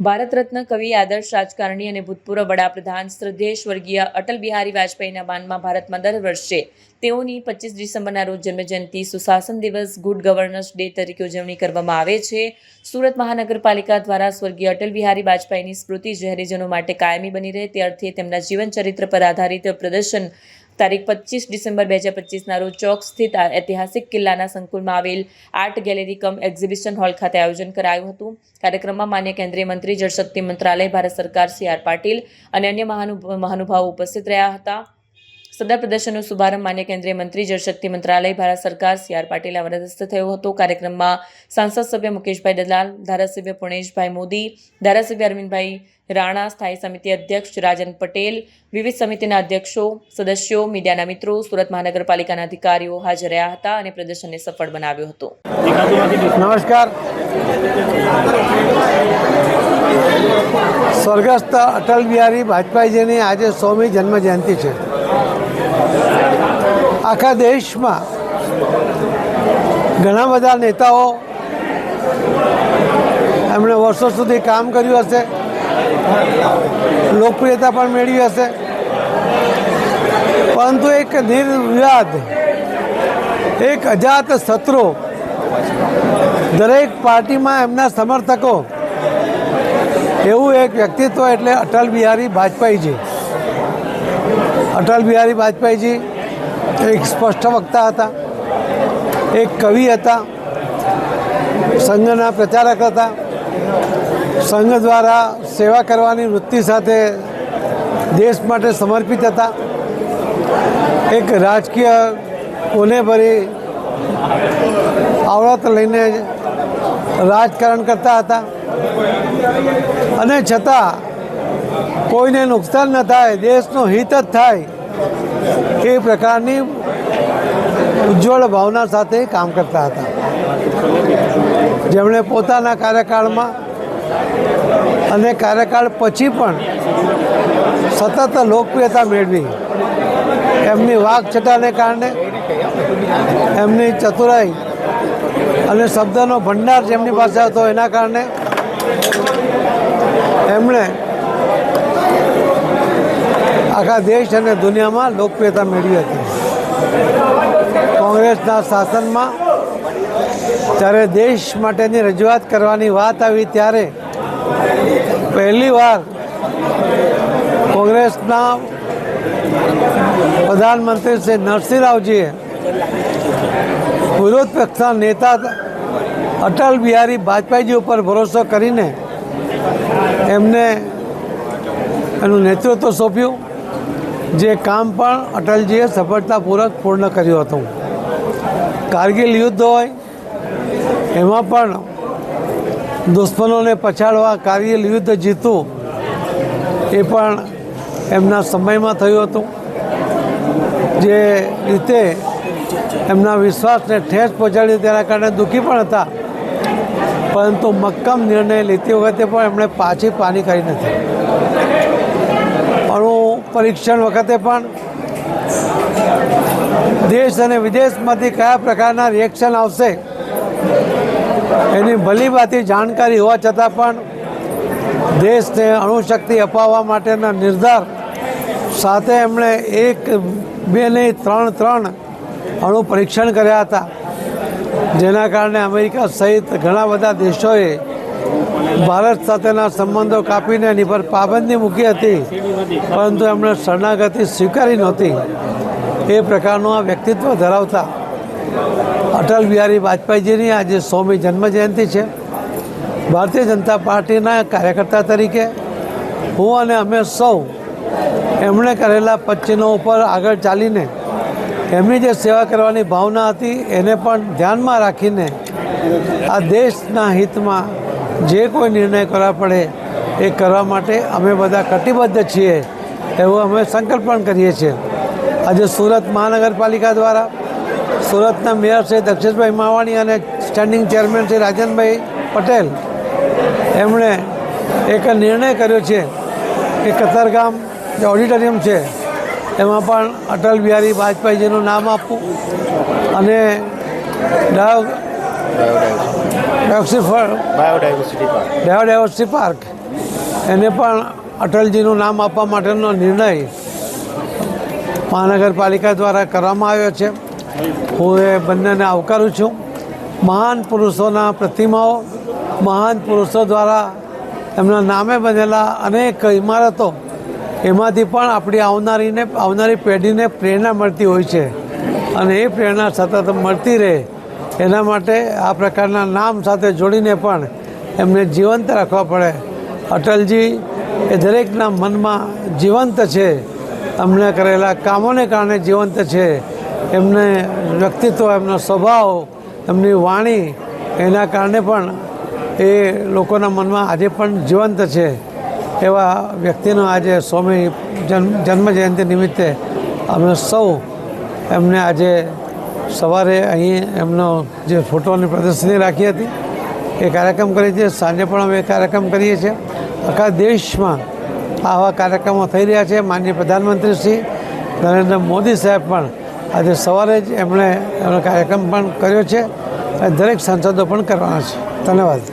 ભારત રત્ન કવિ, આદર્શ રાજકારણી અને ભૂતપૂર્વ વડાપ્રધાન શ્રદ્ધેય સ્વર્ગીય અટલ બિહારી વાજપેયીના માનમાં ભારતમાં દર વર્ષે તેઓની 25 ડિસેમ્બરના રોજ જન્મજયંતિ સુશાસન દિવસ ગુડ ગવર્નન્સ ડે તરીકે ઉજવણી કરવામાં આવે છે. સુરત મહાનગરપાલિકા દ્વારા સ્વર્ગીય અટલ બિહારી વાજપેયીની સ્મૃતિ શહેરીજનો માટે કાયમી બની રહે તે અર્થે તેમના જીવન ચરિત્ર પર આધારિત પ્રદર્શન તારીખ 25 ડિસેમ્બર 2025ના રોજ ચોક સ્થિત ઐતિહાસિક કિલ્લાના સંકુલમાં આવેલ આર્ટ ગેલેરી કમ એક્ઝિબિશન હોલ ખાતે આયોજન કરાયું હતું. કાર્યક્રમમાં માન્ય કેન્દ્રીય મંત્રી જળશક્તિ મંત્રાલય ભારત સરકાર CR પાટીલ અને અન્ય મહાનુભાવો ઉપસ્થિત રહ્યા હતા. સદર પ્રદર્શનનો શુભારંભ માન્ય કેન્દ્રીય મંત્રી જળશક્તિ મંત્રાલય ભારત સરકાર CR પાટીલના વરદ હસ્તે થયો હતો. કાર્યક્રમમાં સાંસદ સભ્ય મુકેશભાઈ દલાલ, ધારાસભ્ય પુણેશભાઈ મોદી, ધારાસભ્ય અરવિંદભાઈ રાણા, સ્થાયી સમિતિ અધ્યક્ષ રાજન પટેલ, વિવિધ સમિતિના અધ્યક્ષો, સદસ્યો, મીડિયાના મિત્રો, સુરત મહાનગરપાલિકાના અધિકારીઓ હાજર રહ્યા હતા અને પ્રદર્શનને સફળ બનાવ્યો હતો. નમસ્કાર. સ્વર્ગસ્થ અટલ બિહારી વાજપેયીજીની આજે 100મી જન્મજયંતિ છે. આખા દેશમાં ઘણા બધા નેતાઓ એમણે વર્ષો સુધી કામ કર્યું હશે, લોકપ્રિયતા પણ મેળવી હશે, પરંતુ એક નિર્વિવાદ, એક અજાત શત્રુ, દરેક પાર્ટીમાં એમના સમર્થકો, એવું એક વ્યક્તિત્વ એટલે અટલ બિહારી વાજપેયીજી. અટલ બિહારી વાજપેયીજી એક સ્પષ્ટ વક્તા હતા, એક કવિ હતા, સંઘના પ્રચારક હતા, સંઘ દ્વારા સેવા કરવાની વૃત્તિ સાથે દેશ માટે સમર્પિત હતા, એક રાજકીય કોનેભરી આવડત લઈને રાજકારણ કરતા હતા અને છતાં કોઈને નુકસાન ન થાય, દેશનું હિત જ થાય એ પ્રકારની ઉજ્જવળ ભાવના સાથે કામ કરતા હતા. જેમણે પોતાના કાર્યકાળમાં અને કાર્યકાળ પછી પણ સતત લોકપ્રિયતા મેળવી. એમની વાકછટાને કારણે, એમની ચતુરાઈ અને શબ્દનો ભંડાર જેમની પાસે હતો એના કારણે એમણે આખા દેશ અને દુનિયામાં લોકપ્રિયતા મેળવી હતી. કોંગ્રેસના શાસનમાં જ્યારે દેશ માટેની રજૂઆત કરવાની વાત આવી ત્યારે પહેલીવાર કોંગ્રેસના પ્રધાનમંત્રી શ્રી નરસિંહ રાવજીએ વિરોધ પક્ષના નેતા અટલ બિહારી વાજપેયીજી ઉપર ભરોસો કરીને એમને એનું નેતૃત્વ સોંપ્યું, જે કામ પણ અટલજીએ સફળતાપૂર્વક પૂર્ણ કર્યું હતું. કારગિલ યુદ્ધ હોય એમાં પણ દુશ્મનોને પછાડવા કારગિલ યુદ્ધ જીતવું એ પણ એમના સમયમાં થયું હતું. જે રીતે એમના વિશ્વાસને ઠેસ પહોંચાડી તેના કારણે દુઃખી પણ હતા, પરંતુ મક્કમ નિર્ણય લેતી વખતે પણ એમણે પાછી પાની કરી નથી. અણુ પરીક્ષણ વખતે પણ દેશ અને વિદેશમાંથી કયા પ્રકારના રિએક્શન આવશે એની ભલીભાંતિ જાણકારી હોવા છતાં પણ દેશને અણુશક્તિ અપાવવા માટેના નિર્ધાર સાથે એમણે 1, 2 નહીં 3 અણુ પરીક્ષણ કર્યા હતા, જેના કારણે અમેરિકા સહિત ઘણા બધા દેશોએ ભારત સાથેના સંબંધો કાપીને એની પર પાબંદી મૂકી હતી, પરંતુ એમણે શરણાગતિ સ્વીકારી નહોતી. એ પ્રકારનું આ વ્યક્તિત્વ ધરાવતા અટલ બિહારી વાજપેયીજીની આજે 100મી જન્મજયંતિ છે. ભારતીય જનતા પાર્ટીના કાર્યકર્તા તરીકે હું અને અમે સૌ એમણે કરેલા પચીનો ઉપર આગળ ચાલીને એમની જે સેવા કરવાની ભાવના હતી એને પણ ધ્યાનમાં રાખીને આ દેશના હિતમાં જે કોઈ નિર્ણય કરવા પડે એ કરવા માટે અમે બધા કટિબદ્ધ છીએ, એવો અમે સંકલ્પ પણ કરીએ છીએ. આજે સુરત મહાનગરપાલિકા દ્વારા સુરતના મેયર શ્રી દક્ષેશભાઈ માવાણી અને સ્ટેન્ડિંગ ચેરમેન શ્રી રાજનભાઈ પટેલ એમણે એક નિર્ણય કર્યો છે કે કતારગામ જે ઓડિટોરિયમ છે એમાં પણ અટલ બિહારી વાજપેયીજીનું નામ આપવું અને બાયોડાયવર્સિટી પાર્ક એને પણ અટલજીનું નામ આપવા માટેનો નિર્ણય મહાનગરપાલિકા દ્વારા કરવામાં આવ્યો છે. હું એ બંનેને આવકારું છું. મહાન પુરુષોના પ્રતિમાઓ, મહાન પુરુષો દ્વારા એમના નામે બનેલા અનેક ઇમારતો, એમાંથી પણ આપણી આવનારી પેઢીને પ્રેરણા મળતી હોય છે અને એ પ્રેરણા સતત મળતી રહે એના માટે આ પ્રકારના નામ સાથે જોડીને પણ એમને જીવંત રાખવા પડે. અટલજી એ દરેકના મનમાં જીવંત છે, એમણે કરેલા કામોને કારણે જીવંત છે. એમને વ્યક્તિત્વ, એમનો સ્વભાવ, એમની વાણી, એના કારણે પણ એ લોકોના મનમાં આજે પણ જીવંત છે. એવા વ્યક્તિનો આજે 100મી જન્મજયંતિ નિમિત્તે અમે સૌ એમને આજે સવારે અહીં એમનો જે ફોટોની પ્રદર્શની રાખી હતી એ કાર્યક્રમ કરીએ છીએ. સાંજે પણ અમે કાર્યક્રમ કરીએ છીએ. આખા દેશમાં આવા કાર્યક્રમો થઈ રહ્યા છે. માનનીય પ્રધાનમંત્રી શ્રી નરેન્દ્ર મોદી સાહેબ પણ આજે સવારે જ એમણે એમનો કાર્યક્રમ પણ કર્યો છે અને દરેક સાંસદો પણ કરવાના છે. ધન્યવાદ.